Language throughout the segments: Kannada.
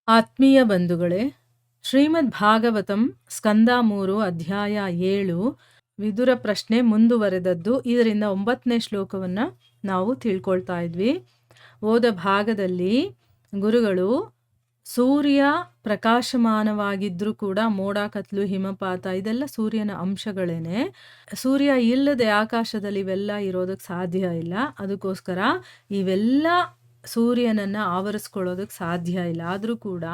ಆತ್ಮೀಯ ಬಂಧುಗಳೇ, ಶ್ರೀಮದ್ ಭಾಗವತಂ ಸ್ಕಂದ 3 ಅಧ್ಯಾಯ 7 ವಿದುರ ಪ್ರಶ್ನೆ ಮುಂದುವರೆದದ್ದು. ಇದರಿಂದ 9ನೇ ಶ್ಲೋಕವನ್ನು ನಾವು ತಿಳ್ಕೊಳ್ತಾ ಇದ್ವಿ. ಓದ ಭಾಗದಲ್ಲಿ ಗುರುಗಳು ಸೂರ್ಯ ಪ್ರಕಾಶಮಾನವಾಗಿದ್ರೂ ಕೂಡ ಮೋಡ, ಕತ್ಲು, ಹಿಮಪಾತ ಇದೆಲ್ಲ ಸೂರ್ಯನ ಅಂಶಗಳೇನೆ. ಸೂರ್ಯ ಇಲ್ಲದೆ ಆಕಾಶದಲ್ಲಿ ಇವೆಲ್ಲ ಇರೋದಕ್ಕೆ ಸಾಧ್ಯ ಇಲ್ಲ. ಅದಕ್ಕೋಸ್ಕರ ಇವೆಲ್ಲ ಸೂರ್ಯನನ್ನು ಆವರಿಸ್ಕೊಳ್ಳೋದಕ್ಕೆ ಸಾಧ್ಯ ಇಲ್ಲ. ಆದರೂ ಕೂಡ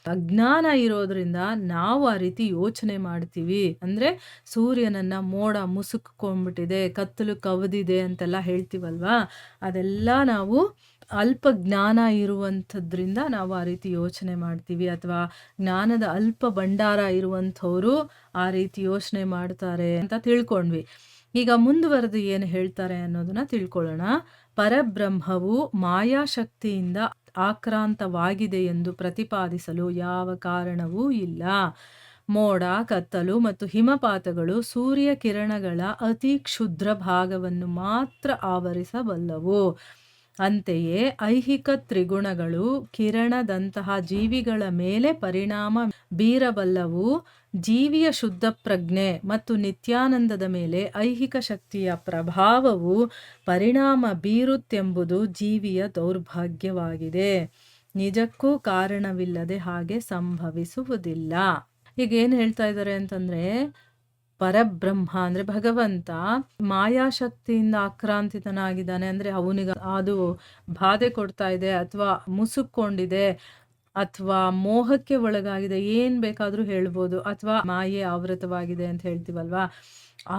ಅಜ್ಞಾನ ಇರೋದ್ರಿಂದ ನಾವು ಆ ರೀತಿ ಯೋಚನೆ ಮಾಡ್ತೀವಿ. ಅಂದರೆ ಸೂರ್ಯನನ್ನು ಮೋಡ ಮುಸುಕ್ಕೊಂಡ್ಬಿಟ್ಟಿದೆ, ಕತ್ತಲು ಕವಿದಿದೆ ಅಂತೆಲ್ಲ ಹೇಳ್ತೀವಲ್ವಾ, ಅದೆಲ್ಲ ನಾವು ಅಲ್ಪ ಜ್ಞಾನ ಇರುವಂಥದ್ರಿಂದ ನಾವು ಆ ರೀತಿ ಯೋಚನೆ ಮಾಡ್ತೀವಿ. ಅಥವಾ ಜ್ಞಾನದ ಅಲ್ಪ ಭಂಡಾರ ಇರುವಂಥವರು ಆ ರೀತಿ ಯೋಚನೆ ಮಾಡ್ತಾರೆ ಅಂತ ತಿಳ್ಕೊಂಡ್ವಿ. ಈಗ ಮುಂದುವರೆದು ಏನು ಹೇಳ್ತಾರೆ ಅನ್ನೋದನ್ನ ತಿಳ್ಕೊಳ್ಳೋಣ. ಪರಬ್ರಹ್ಮವು ಮಾಯಾಶಕ್ತಿಯಿಂದ ಆಕ್ರಾಂತವಾಗಿದೆ ಎಂದು ಪ್ರತಿಪಾದಿಸಲು ಯಾವ ಕಾರಣವೂ ಇಲ್ಲ. ಮೋಡ, ಕತ್ತಲು ಮತ್ತು ಹಿಮಪಾತಗಳು ಸೂರ್ಯ ಕಿರಣಗಳ ಅತಿ ಕ್ಷುದ್ರ ಭಾಗವನ್ನು ಮಾತ್ರ ಆವರಿಸಬಲ್ಲವು. ಅಂತೆಯೇ ಐಹಿಕ ತ್ರಿಗುಣಗಳು ಕಿರಣದಂತಹ ಜೀವಿಗಳ ಮೇಲೆ ಪರಿಣಾಮ ಬೀರಬಲ್ಲವು. ಜೀವಿಯ ಶುದ್ಧ ಪ್ರಜ್ಞೆ ಮತ್ತು ನಿತ್ಯಾನಂದದ ಮೇಲೆ ಐಹಿಕ ಶಕ್ತಿಯ ಪ್ರಭಾವವು ಪರಿಣಾಮ ಬೀರುತ್ತೆಂಬುದು ಜೀವಿಯ ದೌರ್ಭಾಗ್ಯವಾಗಿದೆ. ನಿಜಕ್ಕೂ ಕಾರಣವಿಲ್ಲದೆ ಹಾಗೆ ಸಂಭವಿಸುವುದಿಲ್ಲ. ಈಗ ಏನು ಹೇಳ್ತಾ ಇದ್ದಾರೆ ಅಂತಂದ್ರೆ, ಪರಬ್ರಹ್ಮ ಅಂದ್ರೆ ಭಗವಂತ ಮಾಯಾಶಕ್ತಿಯಿಂದ ಆಕ್ರಾಂತಿತನಾಗಿದ್ದಾನೆ. ಅಂದ್ರೆ ಅವನಿಗೆ ಅದು ಬಾಧೆ ಕೊಡ್ತಾ ಇದೆ, ಅಥವಾ ಮುಸುಕ್ಕೊಂಡಿದೆ, ಅಥವಾ ಮೋಹಕ್ಕೆ ಒಳಗಾಗಿದೆ, ಏನ್ ಬೇಕಾದ್ರೂ ಹೇಳ್ಬೋದು, ಅಥವಾ ಮಾಯೆ ಆವೃತವಾಗಿದೆ ಅಂತ ಹೇಳ್ತೀವಲ್ವಾ.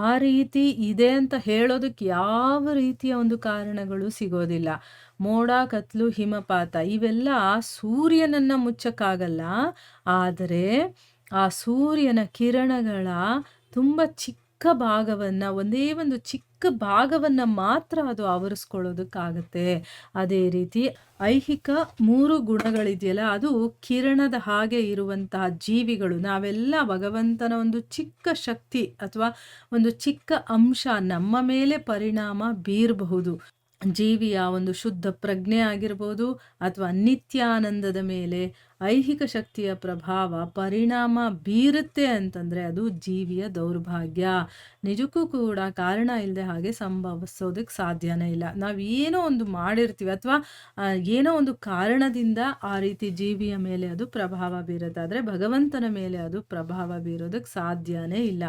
ಆ ರೀತಿ ಇದೆ ಅಂತ ಹೇಳೋದಕ್ಕೆ ಯಾವ ರೀತಿಯ ಒಂದು ಕಾರಣಗಳು ಸಿಗೋದಿಲ್ಲ. ಮೋಡ, ಕತ್ಲು, ಹಿಮಪಾತ ಇವೆಲ್ಲ ಸೂರ್ಯನನ್ನ ಮುಚ್ಚಕ್ಕಾಗಲ್ಲ. ಆದರೆ ಆ ಸೂರ್ಯನ ಕಿರಣಗಳ ತುಂಬ ಚಿಕ್ಕ ಭಾಗವನ್ನ, ಒಂದೇ ಒಂದು ಚಿಕ್ಕ ಭಾಗವನ್ನ ಮಾತ್ರ ಅದು ಆವರಿಸ್ಕೊಳ್ಳೋದಕ್ಕಾಗತ್ತೆ. ಅದೇ ರೀತಿ ಐಹಿಕ 3 ಗುಣಗಳಿದೆಯಲ್ಲ, ಅದು ಕಿರಣದ ಹಾಗೆ ಇರುವಂತಹ ಜೀವಿಗಳು. ನಾವೆಲ್ಲ ಭಗವಂತನ ಒಂದು ಚಿಕ್ಕ ಶಕ್ತಿ ಅಥವಾ ಒಂದು ಚಿಕ್ಕ ಅಂಶ ನಮ್ಮ ಮೇಲೆ ಪರಿಣಾಮ ಬೀರಬಹುದು. ಜೀವಿಯ ಒಂದು ಶುದ್ಧ ಪ್ರಜ್ಞೆ ಆಗಿರ್ಬೋದು, ಅಥವಾ ನಿತ್ಯಾನಂದದ ಮೇಲೆ ಐಹಿಕ ಶಕ್ತಿಯ ಪ್ರಭಾವ ಪರಿಣಾಮ ಬೀರುತ್ತೆ ಅಂತಂದರೆ ಅದು ಜೀವಿಯ ದೌರ್ಭಾಗ್ಯ. ನಿಜಕ್ಕೂ ಕೂಡ ಕಾರಣ ಇಲ್ಲದೆ ಹಾಗೆ ಸಂಭವಿಸೋದಕ್ಕೆ ಸಾಧ್ಯನೇ ಇಲ್ಲ. ನಾವು ಏನೋ ಒಂದು ಮಾಡಿರ್ತೀವಿ, ಅಥವಾ ಏನೋ ಒಂದು ಕಾರಣದಿಂದ ಆ ರೀತಿ ಜೀವಿಯ ಮೇಲೆ ಅದು ಪ್ರಭಾವ ಬೀರುತ್ತೆ. ಆದರೆ ಭಗವಂತನ ಮೇಲೆ ಅದು ಪ್ರಭಾವ ಬೀರೋದಕ್ಕೆ ಸಾಧ್ಯನೇ ಇಲ್ಲ.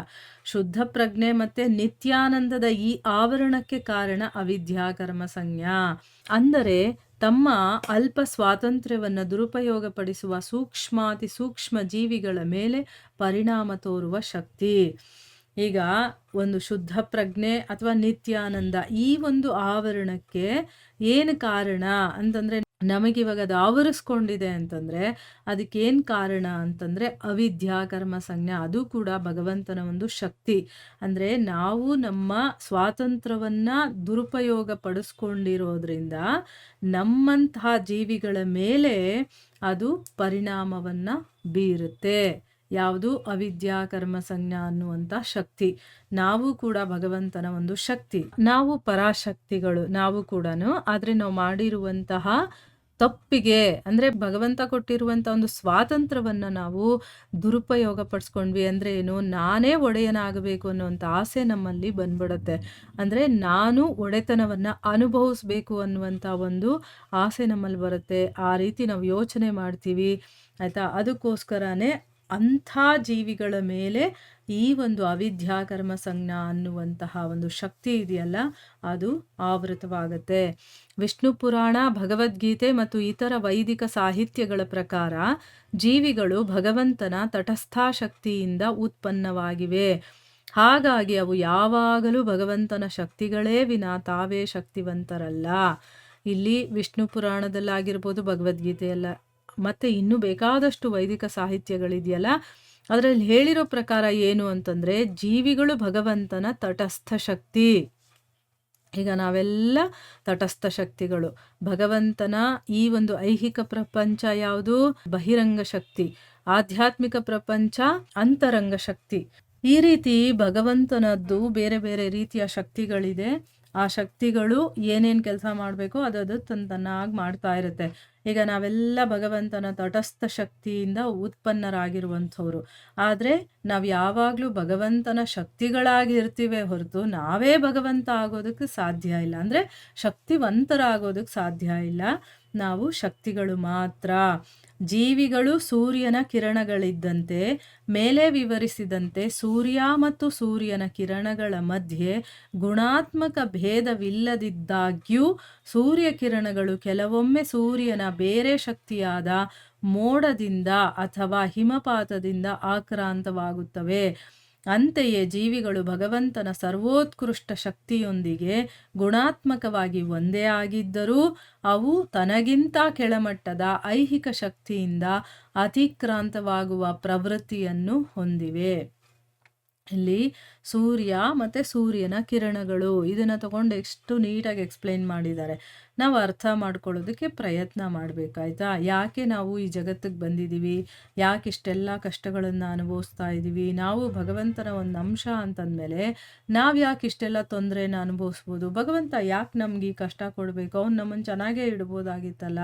ಶುದ್ಧ ಪ್ರಜ್ಞೆ ಮತ್ತು ನಿತ್ಯಾನಂದದ ಈ ಆವರಣಕ್ಕೆ ಕಾರಣ ಅವಿದ್ಯಾ ಕರ್ಮ ಸಂಜ್ಞಾ. ಅಂದರೆ ತಮ್ಮ ಅಲ್ಪ ಸ್ವಾತಂತ್ರ್ಯವನ್ನು ದುರುಪಯೋಗಪಡಿಸುವ ಸೂಕ್ಷ್ಮಾತಿ ಸೂಕ್ಷ್ಮ ಜೀವಿಗಳ ಮೇಲೆ ಪರಿಣಾಮ ತೋರುವ ಶಕ್ತಿ. ಈಗ ಒಂದು ಶುದ್ಧ ಪ್ರಜ್ಞೆ ಅಥವಾ ನಿತ್ಯಾನಂದ ಈ ಒಂದು ಆವರಣಕ್ಕೆ ಏನು ಕಾರಣ ಅಂತಂದರೆ, ನಮಗಿವಾಗ ಅದು ಆವರಿಸ್ಕೊಂಡಿದೆ ಅಂತಂದರೆ ಅದಕ್ಕೇನು ಕಾರಣ ಅಂತಂದರೆ ಅವಿದ್ಯಾ ಕರ್ಮ ಸಂಜ್ಞಾ. ಅದು ಕೂಡ ಭಗವಂತನ ಒಂದು ಶಕ್ತಿ. ಅಂದರೆ ನಾವು ನಮ್ಮ ಸ್ವಾತಂತ್ರ್ಯವನ್ನು ದುರುಪಯೋಗ ಪಡಿಸ್ಕೊಂಡಿರೋದ್ರಿಂದ ನಮ್ಮಂತಹ ಜೀವಿಗಳ ಮೇಲೆ ಅದು ಪರಿಣಾಮವನ್ನು ಬೀರುತ್ತೆ. ಯಾವುದು? ಅವಿದ್ಯಾ ಕರ್ಮ ಸಂಜ್ಞಾ ಅನ್ನುವಂಥ ಶಕ್ತಿ. ನಾವು ಕೂಡ ಭಗವಂತನ ಒಂದು ಶಕ್ತಿ, ನಾವು ಪರಾಶಕ್ತಿಗಳು ನಾವು ಕೂಡ. ಆದರೆ ನಾವು ಮಾಡಿರುವಂತಹ ತಪ್ಪಿಗೆ, ಅಂದರೆ ಭಗವಂತ ಕೊಟ್ಟಿರುವಂಥ ಒಂದು ಸ್ವಾತಂತ್ರ್ಯವನ್ನು ನಾವು ದುರುಪಯೋಗ ಪಡಿಸ್ಕೊಂಡ್ವಿ. ಅಂದರೆ ಏನು? ನಾನೇ ಒಡೆಯನಾಗಬೇಕು ಅನ್ನುವಂಥ ಆಸೆ ನಮ್ಮಲ್ಲಿ ಬಂದ್ಬಿಡುತ್ತೆ. ಅಂದರೆ ನಾನು ಒಡೆತನವನ್ನು ಅನುಭವಿಸ್ಬೇಕು ಅನ್ನುವಂಥ ಒಂದು ಆಸೆ ನಮ್ಮಲ್ಲಿ ಬರುತ್ತೆ. ಆ ರೀತಿ ನಾವು ಯೋಚನೆ ಮಾಡ್ತೀವಿ, ಆಯಿತಾ. ಅದಕ್ಕೋಸ್ಕರನೇ ಅಂಥ ಜೀವಿಗಳ ಮೇಲೆ ಈ ಒಂದು ಅವಿದ್ಯಾ ಕರ್ಮ ಸಂಜ್ಞಾ ಅನ್ನುವಂತಹ ಒಂದು ಶಕ್ತಿ ಇದೆಯಲ್ಲ, ಅದು ಆವೃತವಾಗುತ್ತೆ. ವಿಷ್ಣು ಪುರಾಣ, ಭಗವದ್ಗೀತೆ ಮತ್ತು ಇತರ ವೈದಿಕ ಸಾಹಿತ್ಯಗಳ ಪ್ರಕಾರ ಜೀವಿಗಳು ಭಗವಂತನ ತಟಸ್ಥಾಶಕ್ತಿಯಿಂದ ಉತ್ಪನ್ನವಾಗಿವೆ. ಹಾಗಾಗಿ ಅವು ಯಾವಾಗಲೂ ಭಗವಂತನ ಶಕ್ತಿಗಳೇ ವಿನಾ ತಾವೇ ಶಕ್ತಿವಂತರಲ್ಲ. ಇಲ್ಲಿ ವಿಷ್ಣು ಪುರಾಣದಲ್ಲಾಗಿರ್ಬೋದು, ಭಗವದ್ಗೀತೆಯಲ್ಲ, ಮತ್ತು ಇನ್ನೂ ಬೇಕಾದಷ್ಟು ವೈದಿಕ ಸಾಹಿತ್ಯಗಳಿದೆಯಲ್ಲ, ಅದರಲ್ಲಿ ಹೇಳಿರೋ ಪ್ರಕಾರ ಏನು ಅಂತಂದರೆ ಜೀವಿಗಳು ಭಗವಂತನ ತಟಸ್ಥ ಶಕ್ತಿ. ಈಗ ನಾವೆಲ್ಲ ತಟಸ್ಥ ಶಕ್ತಿಗಳು. ಭಗವಂತನ ಈ ಒಂದು ಐಹಿಕ ಪ್ರಪಂಚ ಯಾವುದು? ಬಹಿರಂಗ ಶಕ್ತಿ. ಆಧ್ಯಾತ್ಮಿಕ ಪ್ರಪಂಚ ಅಂತರಂಗ ಶಕ್ತಿ. ಈ ರೀತಿ ಭಗವಂತನದ್ದು ಬೇರೆ ಬೇರೆ ರೀತಿಯ ಶಕ್ತಿಗಳಿದೆ. ಆ ಶಕ್ತಿಗಳು ಏನೇನು ಕೆಲಸ ಮಾಡಬೇಕೋ ಅದು ತನ್ನಾಗಿ ಮಾಡ್ತಾ ಇರುತ್ತೆ. ಈಗ ನಾವೆಲ್ಲ ಭಗವಂತನ ತಟಸ್ಥ ಶಕ್ತಿಯಿಂದ ಉತ್ಪನ್ನರಾಗಿರುವಂಥವ್ರು. ಆದರೆ ನಾವು ಯಾವಾಗಲೂ ಭಗವಂತನ ಶಕ್ತಿಗಳಾಗಿರ್ತೀವೇ ಹೊರತು ನಾವೇ ಭಗವಂತ ಆಗೋದಕ್ಕೆ ಸಾಧ್ಯ ಇಲ್ಲ. ಅಂದರೆ ಶಕ್ತಿವಂತರಾಗೋದಕ್ಕೆ ಸಾಧ್ಯ ಇಲ್ಲ. ನಾವು ಶಕ್ತಿಗಳು ಮಾತ್ರ. ಜೀವಿಗಳು ಸೂರ್ಯನ ಕಿರಣಗಳಿದ್ದಂತೆ, ಮೇಲೆ ವಿವರಿಸಿದಂತೆ ಸೂರ್ಯ ಮತ್ತು ಸೂರ್ಯನ ಕಿರಣಗಳ ಮಧ್ಯೆ ಗುಣಾತ್ಮಕ ಭೇದವಿಲ್ಲದಿದ್ದಾಗ್ಯೂ ಸೂರ್ಯ ಕಿರಣಗಳು ಕೆಲವೊಮ್ಮೆ ಸೂರ್ಯನ ಬೇರೆ ಶಕ್ತಿಯಾದ ಮೋಡದಿಂದ ಅಥವಾ ಹಿಮಪಾತದಿಂದ ಆಕ್ರಾಂತವಾಗುತ್ತವೆ. ಅಂತೆಯೇ ಜೀವಿಗಳು ಭಗವಂತನ ಸರ್ವೋತ್ಕೃಷ್ಟ ಶಕ್ತಿಯೊಂದಿಗೆ ಗುಣಾತ್ಮಕವಾಗಿ ಒಂದೇ ಆಗಿದ್ದರೂ ಅವು ತನಗಿಂತ ಕೆಳಮಟ್ಟದ ಐಹಿಕ ಶಕ್ತಿಯಿಂದ ಅತಿಕ್ರಾಂತವಾಗುವ ಪ್ರವೃತ್ತಿಯನ್ನು ಹೊಂದಿವೆ. ಇಲ್ಲಿ ಸೂರ್ಯ ಮತ್ತು ಸೂರ್ಯನ ಕಿರಣಗಳು ಇದನ್ನು ತಗೊಂಡು ಎಷ್ಟು ನೀಟಾಗಿ ಎಕ್ಸ್ಪ್ಲೈನ್ ಮಾಡಿದ್ದಾರೆ. ನಾವು ಅರ್ಥ ಮಾಡ್ಕೊಳ್ಳೋದಕ್ಕೆ ಪ್ರಯತ್ನ ಮಾಡಬೇಕಾಯ್ತಾ. ಯಾಕೆ ನಾವು ಈ ಜಗತ್ತಿಗೆ ಬಂದಿದ್ದೀವಿ, ಯಾಕೆ ಇಷ್ಟೆಲ್ಲ ಕಷ್ಟಗಳನ್ನು ಅನುಭವಿಸ್ತಾ ಇದ್ದೀವಿ, ನಾವು ಭಗವಂತನ ಒಂದು ಅಂಶ ಅಂತಂದಮೇಲೆ ನಾವು ಯಾಕೆ ಇಷ್ಟೆಲ್ಲ ತೊಂದರೆನ ಅನುಭವಿಸ್ಬೋದು, ಭಗವಂತ ಯಾಕೆ ನಮ್ಗೆ ಈ ಕಷ್ಟ ಕೊಡಬೇಕು, ಅವ್ನು ನಮ್ಮನ್ನು ಚೆನ್ನಾಗೇ ಇಡ್ಬೋದಾಗಿತ್ತಲ್ಲ,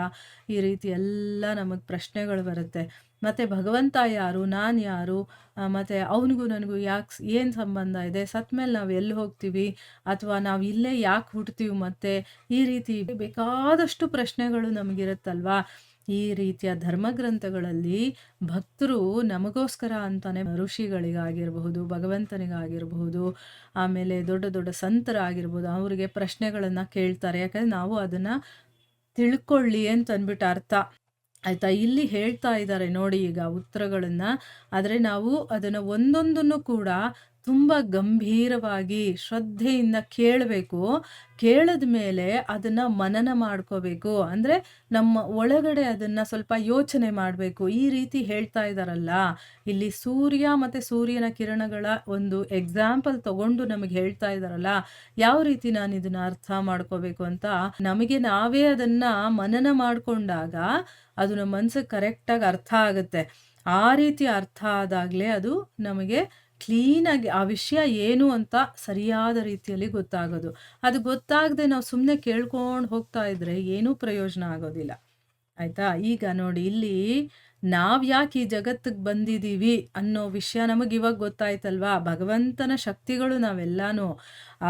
ಈ ರೀತಿ ಎಲ್ಲ ನಮಗೆ ಪ್ರಶ್ನೆಗಳು ಬರುತ್ತೆ. ಮತ್ತು ಭಗವಂತ ಯಾರು, ನಾನು ಯಾರು, ಮತ್ತು ಅವನಿಗೂ ನನಗೂ ಯಾಕೆ ಏನು ಸಂಬಂಧ ಇದೆ, ಸತ್ಮೇಲೆ ನಾವು ಎಲ್ಲಿ ಹೋಗ್ತೀವಿ, ಅಥವಾ ನಾವು ಇಲ್ಲೇ ಯಾಕೆ ಹುಡ್ತೀವಿ, ಮತ್ತು ಈ ರೀತಿ ಬೇಕಾದಷ್ಟು ಪ್ರಶ್ನೆಗಳು ನಮಗಿರುತ್ತಲ್ವಾ. ಈ ರೀತಿಯ ಧರ್ಮಗ್ರಂಥಗಳಲ್ಲಿ ಭಕ್ತರು ನಮಗೋಸ್ಕರ ಅಂತಾನೆ ಋಷಿಗಳಿಗಾಗಿರಬಹುದು, ಭಗವಂತನಿಗಾಗಿರಬಹುದು, ಆಮೇಲೆ ದೊಡ್ಡ ದೊಡ್ಡ ಸಂತರಾಗಿರ್ಬೋದು, ಅವರಿಗೆ ಪ್ರಶ್ನೆಗಳನ್ನು ಕೇಳ್ತಾರೆ. ಯಾಕಂದರೆ ನಾವು ಅದನ್ನು ತಿಳ್ಕೊಳ್ಳಿ ಅಂತಂದ್ಬಿಟ್ಟು ಅರ್ಥ ಆಯಿತಾ. ಇಲ್ಲಿ ಹೇಳ್ತಾ ಇದ್ದಾರೆ ನೋಡಿ ಈಗ ಉತ್ತರಗಳನ್ನು. ಆದರೆ ನಾವು ಅದನ್ನು ಒಂದೊಂದನ್ನು ಕೂಡ ತುಂಬ ಗಂಭೀರವಾಗಿ ಶ್ರದ್ಧೆಯಿಂದ ಕೇಳಬೇಕು. ಕೇಳಿದ ಮೇಲೆ ಅದನ್ನು ಮನನ ಮಾಡ್ಕೋಬೇಕು. ಅಂದರೆ ನಮ್ಮ ಒಳಗಡೆ ಅದನ್ನು ಸ್ವಲ್ಪ ಯೋಚನೆ ಮಾಡಬೇಕು. ಈ ರೀತಿ ಹೇಳ್ತಾ ಇದ್ದಾರಲ್ಲ, ಇಲ್ಲಿ ಸೂರ್ಯ ಮತ್ತು ಸೂರ್ಯನ ಕಿರಣಗಳ ಒಂದು ಎಕ್ಸಾಂಪಲ್ ತಗೊಂಡು ನಮಗೆ ಹೇಳ್ತಾ ಇದ್ದಾರಲ್ಲ, ಯಾವ ರೀತಿ ನಾನು ಇದನ್ನು ಅರ್ಥ ಮಾಡ್ಕೋಬೇಕು ಅಂತ ನಮಗೆ ನಾವೇ ಅದನ್ನು ಮನನ ಮಾಡಿಕೊಂಡಾಗ ಅದು ನಮ್ಮ ಮನಸ್ಸಿಗೆ ಕರೆಕ್ಟಾಗಿ ಅರ್ಥ ಆಗುತ್ತೆ. ಆ ರೀತಿ ಅರ್ಥ ಆದಾಗಲೇ ಅದು ನಮಗೆ ಕ್ಲೀನಾಗಿ ಆ ವಿಷಯ ಏನು ಅಂತ ಸರಿಯಾದ ರೀತಿಯಲ್ಲಿ ಗೊತ್ತಾಗೋದು. ಅದು ಗೊತ್ತಾಗದೆ ನಾವು ಸುಮ್ಮನೆ ಕೇಳ್ಕೊಂಡು ಹೋಗ್ತಾ ಇದ್ದರೆ ಏನೂ ಪ್ರಯೋಜನ ಆಗೋದಿಲ್ಲ ಆಯಿತಾ. ಈಗ ನೋಡಿ ಇಲ್ಲಿ ನಾವು ಯಾಕೆ ಈ ಜಗತ್ತಿಗೆ ಬಂದಿದ್ದೀವಿ ಅನ್ನೋ ವಿಷಯ ನಮಗೆ ಇವಾಗ ಗೊತ್ತಾಯ್ತಲ್ವಾ. ಭಗವಂತನ ಶಕ್ತಿಗಳು ನಾವೆಲ್ಲನೂ.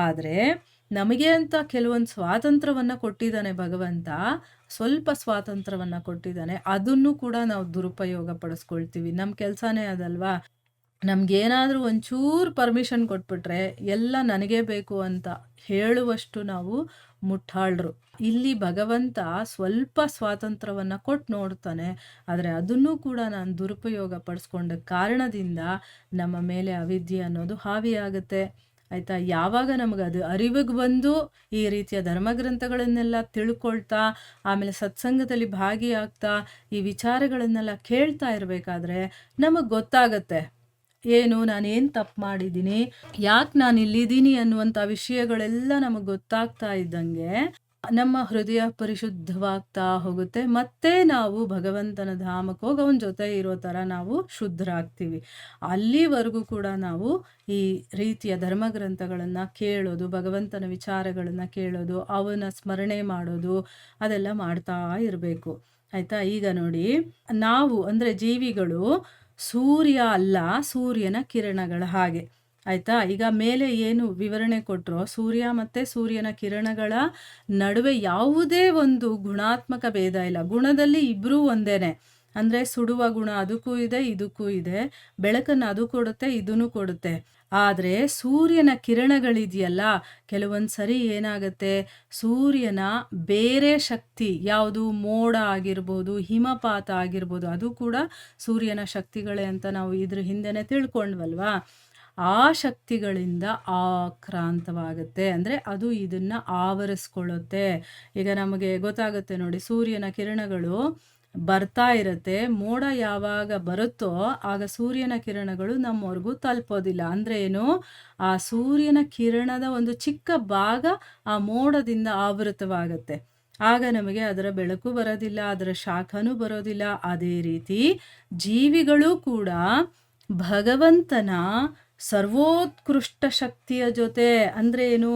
ಆದರೆ ನಮಗೆ ಅಂತ ಕೆಲವೊಂದು ಸ್ವಾತಂತ್ರ್ಯವನ್ನು ಕೊಟ್ಟಿದ್ದಾನೆ ಭಗವಂತ, ಸ್ವಲ್ಪ ಸ್ವಾತಂತ್ರ್ಯವನ್ನು ಕೊಟ್ಟಿದ್ದಾನೆ. ಅದನ್ನು ಕೂಡ ನಾವು ದುರುಪಯೋಗ ಪಡಿಸ್ಕೊಳ್ತೀವಿ. ನಮ್ಮ ಕೆಲಸನೇ ಅದಲ್ವಾ. ನಮಗೇನಾದರೂ ಒಂಚೂರು ಪರ್ಮಿಷನ್ ಕೊಟ್ಬಿಟ್ರೆ ಎಲ್ಲ ನನಗೇ ಬೇಕು ಅಂತ ಹೇಳುವಷ್ಟು ನಾವು ಮುಟ್ಟಾಳ್ರು. ಇಲ್ಲಿ ಭಗವಂತ ಸ್ವಲ್ಪ ಸ್ವಾತಂತ್ರ್ಯವನ್ನು ಕೊಟ್ಟು ನೋಡ್ತಾನೆ. ಆದರೆ ಅದನ್ನು ಕೂಡ ನಾನು ದುರುಪಯೋಗ ಪಡಿಸ್ಕೊಂಡ ಕಾರಣದಿಂದ ನಮ್ಮ ಮೇಲೆ ಅವಿದ್ಯೆ ಅನ್ನೋದು ಹಾವಿಯಾಗುತ್ತೆ ಆಯಿತಾ. ಯಾವಾಗ ನಮಗೆ ಅದು ಅರಿವಿಗೆ ಬಂದು ಈ ರೀತಿಯ ಧರ್ಮಗ್ರಂಥಗಳನ್ನೆಲ್ಲ ತಿಳ್ಕೊಳ್ತಾ, ಆಮೇಲೆ ಸತ್ಸಂಗದಲ್ಲಿ ಭಾಗಿಯಾಗ್ತಾ ಈ ವಿಚಾರಗಳನ್ನೆಲ್ಲ ಕೇಳ್ತಾ ಇರಬೇಕಾದ್ರೆ ನಮಗೆ ಗೊತ್ತಾಗತ್ತೆ ಏನು ನಾನೇನು ತಪ್ಪು ಮಾಡಿದ್ದೀನಿ, ಯಾಕೆ ನಾನು ಇಲ್ಲಿದ್ದೀನಿ ಅನ್ನುವಂಥ ವಿಷಯಗಳೆಲ್ಲ ನಮಗೆ ಗೊತ್ತಾಗ್ತಾ ಇದ್ದಂಗೆ ನಮ್ಮ ಹೃದಯ ಪರಿಶುದ್ಧವಾಗ್ತಾ ಹೋಗುತ್ತೆ. ಮತ್ತೆ ನಾವು ಭಗವಂತನ ಧಾಮಕ್ಕೆ ಹೋಗಿ ಅವನ ಜೊತೆ ಇರೋ ಥರ ನಾವು ಶುದ್ಧರಾಗ್ತೀವಿ. ಅಲ್ಲಿವರೆಗೂ ಕೂಡ ನಾವು ಈ ರೀತಿಯ ಧರ್ಮಗ್ರಂಥಗಳನ್ನು ಕೇಳೋದು, ಭಗವಂತನ ವಿಚಾರಗಳನ್ನು ಕೇಳೋದು, ಅವನ ಸ್ಮರಣೆ ಮಾಡೋದು ಅದೆಲ್ಲ ಮಾಡ್ತಾ ಇರಬೇಕು ಆಯಿತಾ. ಈಗ ನೋಡಿ, ನಾವು ಅಂದರೆ ಜೀವಿಗಳು ಸೂರ್ಯ ಅಲ್ಲ, ಸೂರ್ಯನ ಕಿರಣಗಳ ಹಾಗೆ ಆಯಿತಾ. ಈಗ ಮೇಲೆ ಏನು ವಿವರಣೆ ಕೊಟ್ಟರೋ, ಸೂರ್ಯ ಮತ್ತು ಸೂರ್ಯನ ಕಿರಣಗಳ ನಡುವೆ ಯಾವುದೇ ಒಂದು ಗುಣಾತ್ಮಕ ಭೇದ ಇಲ್ಲ. ಗುಣದಲ್ಲಿ ಇಬ್ಬರೂ ಒಂದೇನೆ. ಅಂದರೆ ಸುಡುವ ಗುಣ ಅದಕ್ಕೂ ಇದೆ, ಇದಕ್ಕೂ ಇದೆ. ಬೆಳಕನ್ನು ಅದು ಕೊಡುತ್ತೆ, ಇದನ್ನು ಕೊಡುತ್ತೆ. ಆದರೆ ಸೂರ್ಯನ ಕಿರಣಗಳಿದೆಯಲ್ಲ, ಕೆಲವೊಂದು ಸರಿ ಏನಾಗುತ್ತೆ, ಸೂರ್ಯನ ಬೇರೆ ಶಕ್ತಿ ಯಾವುದು, ಮೋಡ ಆಗಿರ್ಬೋದು, ಹಿಮಪಾತ ಆಗಿರ್ಬೋದು, ಅದು ಕೂಡ ಸೂರ್ಯನ ಶಕ್ತಿಗಳೇ ಅಂತ ನಾವು ಇದ್ರ ಹಿಂದೆನೇ ತಿಳ್ಕೊಂಡ್ವಲ್ವಾ. ಆ ಶಕ್ತಿಗಳಿಂದ ಆಕ್ರಾಂತವಾಗುತ್ತೆ. ಅಂದರೆ ಅದು ಇದನ್ನು ಆವರಿಸ್ಕೊಳ್ಳುತ್ತೆ. ಈಗ ನಮಗೆ ಗೊತ್ತಾಗುತ್ತೆ ನೋಡಿ, ಸೂರ್ಯನ ಕಿರಣಗಳು ಬರ್ತಾ ಇರುತ್ತೆ. ಮೋಡ ಯಾವಾಗ ಬರುತ್ತೋ ಆಗ ಸೂರ್ಯನ ಕಿರಣಗಳು ನಮ್ಮವರೆಗೂ ತಲುಪೋದಿಲ್ಲ. ಅಂದರೆ ಏನು, ಆ ಸೂರ್ಯನ ಕಿರಣದ ಒಂದು ಚಿಕ್ಕ ಭಾಗ ಆ ಮೋಡದಿಂದ ಆವೃತವಾಗುತ್ತೆ. ಆಗ ನಮಗೆ ಅದರ ಬೆಳಕು ಬರೋದಿಲ್ಲ, ಅದರ ಶಾಖನೂ ಬರೋದಿಲ್ಲ. ಅದೇ ರೀತಿ ಜೀವಿಗಳು ಕೂಡ ಭಗವಂತನ ಸರ್ವೋತ್ಕೃಷ್ಟ ಶಕ್ತಿಯ ಜೊತೆ ಅಂದರೆ ಏನು,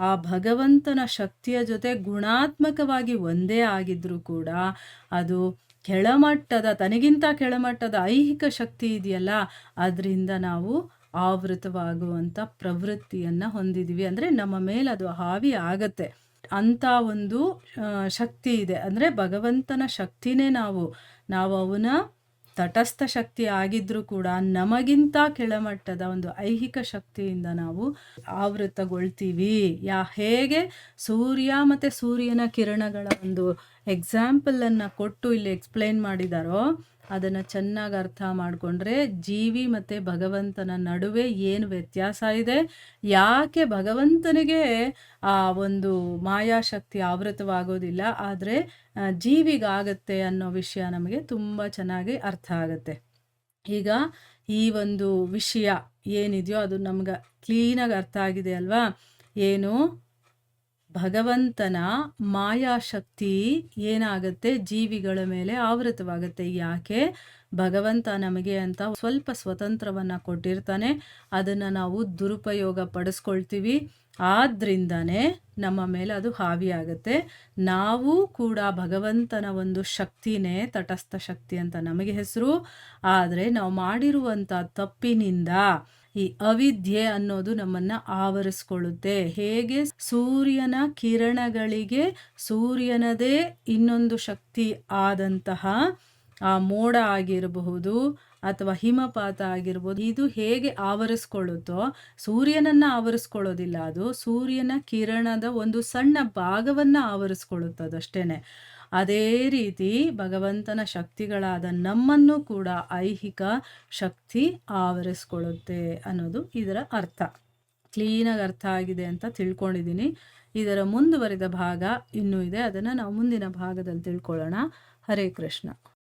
ಆ ಭಗವಂತನ ಶಕ್ತಿಯ ಜೊತೆ ಗುಣಾತ್ಮಕವಾಗಿ ಒಂದೇ ಆಗಿದ್ರೂ ಕೂಡ ಅದು ಕೆಳಮಟ್ಟದ, ತನಗಿಂತ ಕೆಳಮಟ್ಟದ ಐಹಿಕ ಶಕ್ತಿ ಇದೆಯಲ್ಲ, ಅದರಿಂದ ನಾವು ಆವೃತವಾಗುವಂಥ ಪ್ರವೃತ್ತಿಯನ್ನು ಹೊಂದಿದ್ದೀವಿ. ಅಂದರೆ ನಮ್ಮ ಮೇಲೆ ಅದು ಹಾವಿ ಆಗತ್ತೆ. ಅಂಥ ಒಂದು ಶಕ್ತಿ ಇದೆ. ಅಂದರೆ ಭಗವಂತನ ಶಕ್ತಿನೇ ನಾವು ಅವನ ತಟಸ್ಥ ಶಕ್ತಿ ಆಗಿದ್ರೂ ಕೂಡ ನಮಗಿಂತ ಕೆಳಮಟ್ಟದ ಒಂದು ಐಹಿಕ ಶಕ್ತಿಯಿಂದ ನಾವು ಆವೃತಗೊಳ್ತೀವಿ. ಹೇಗೆ ಸೂರ್ಯ ಮತ್ತು ಸೂರ್ಯನ ಕಿರಣಗಳ ಒಂದು ಎಕ್ಸಾಂಪಲನ್ನು ಕೊಟ್ಟು ಇಲ್ಲಿ ಎಕ್ಸ್ಪ್ಲೇನ್ ಮಾಡಿದಾರೋ, ಅದನ್ನು ಚೆನ್ನಾಗಿ ಅರ್ಥ ಮಾಡಿಕೊಂಡ್ರೆ ಜೀವಿ ಮತ್ತು ಭಗವಂತನ ನಡುವೆ ಏನು ವ್ಯತ್ಯಾಸ ಇದೆ, ಯಾಕೆ ಭಗವಂತನಿಗೆ ಆ ಒಂದು ಮಾಯಾಶಕ್ತಿ ಆವೃತವಾಗೋದಿಲ್ಲ ಆದರೆ ಜೀವಿಗಾಗತ್ತೆ ಅನ್ನೋ ವಿಷಯ ನಮಗೆ ತುಂಬ ಚೆನ್ನಾಗಿ ಅರ್ಥ ಆಗುತ್ತೆ. ಈಗ ಈ ಒಂದು ವಿಷಯ ಏನಿದೆಯೋ ಅದು ನಮ್ಗೆ ಕ್ಲೀನಾಗಿ ಅರ್ಥ ಆಗಿದೆ ಅಲ್ವಾ. ಏನು, ಭಗವಂತನ ಮಾಯಾಶಕ್ತಿ ಏನಾಗುತ್ತೆ, ಜೀವಿಗಳ ಮೇಲೆ ಆವೃತವಾಗುತ್ತೆ. ಯಾಕೆ, ಭಗವಂತ ನಮಗೆ ಅಂತ ಸ್ವಲ್ಪ ಸ್ವತಂತ್ರವನ್ನು ಕೊಟ್ಟಿರ್ತಾನೆ, ಅದನ್ನು ನಾವು ದುರುಪಯೋಗ ಪಡಿಸ್ಕೊಳ್ತೀವಿ. ಆದ್ರಿಂದನೇ ನಮ್ಮ ಮೇಲೆ ಅದು ಹಾವಿಯಾಗುತ್ತೆ. ನಾವು ಕೂಡ ಭಗವಂತನ ಒಂದು ಶಕ್ತಿನೇ ತಟಸ್ಥ ಶಕ್ತಿ ಅಂತ ನಮಗೆ ಹೆಸರು. ಆದರೆ ನಾವು ಮಾಡಿರುವಂಥ ತಪ್ಪಿನಿಂದ ಈ ಅವಿದ್ಯೆ ಅನ್ನೋದು ನಮ್ಮನ್ನು ಆವರಿಸ್ಕೊಳ್ಳುತ್ತೆ. ಹೇಗೆ ಸೂರ್ಯನ ಕಿರಣಗಳಿಗೆ ಸೂರ್ಯನದೇ ಇನ್ನೊಂದು ಶಕ್ತಿ ಆದಂತಹ ಆ ಮೋಡ ಆಗಿರಬಹುದು ಅಥವಾ ಹಿಮಪಾತ ಆಗಿರ್ಬೋದು, ಇದು ಹೇಗೆ ಆವರಿಸ್ಕೊಳ್ಳುತ್ತೋ, ಸೂರ್ಯನನ್ನು ಆವರಿಸ್ಕೊಳ್ಳೋದಿಲ್ಲ, ಅದು ಸೂರ್ಯನ ಕಿರಣದ ಒಂದು ಸಣ್ಣ ಭಾಗವನ್ನು ಆವರಿಸ್ಕೊಳ್ಳುತ್ತದಷ್ಟೇ. ಅದೇ ರೀತಿ ಭಗವಂತನ ಶಕ್ತಿಗಳಾದ ನಮ್ಮನ್ನು ಕೂಡ ಐಹಿಕ ಶಕ್ತಿ ಆವರಿಸ್ಕೊಳ್ಳುತ್ತೆ ಅನ್ನೋದು ಇದರ ಅರ್ಥ. ಕ್ಲೀನಾಗಿ ಅರ್ಥ ಆಗಿದೆ ಅಂತ ತಿಳ್ಕೊಂಡಿದ್ದೀನಿ. ಇದರ ಮುಂದುವರಿದ ಭಾಗ ಇನ್ನೂ ಇದೆ, ಅದನ್ನು ನಾವು ಮುಂದಿನ ಭಾಗದಲ್ಲಿ ತಿಳ್ಕೊಳ್ಳೋಣ. ಹರೇ ಕೃಷ್ಣ.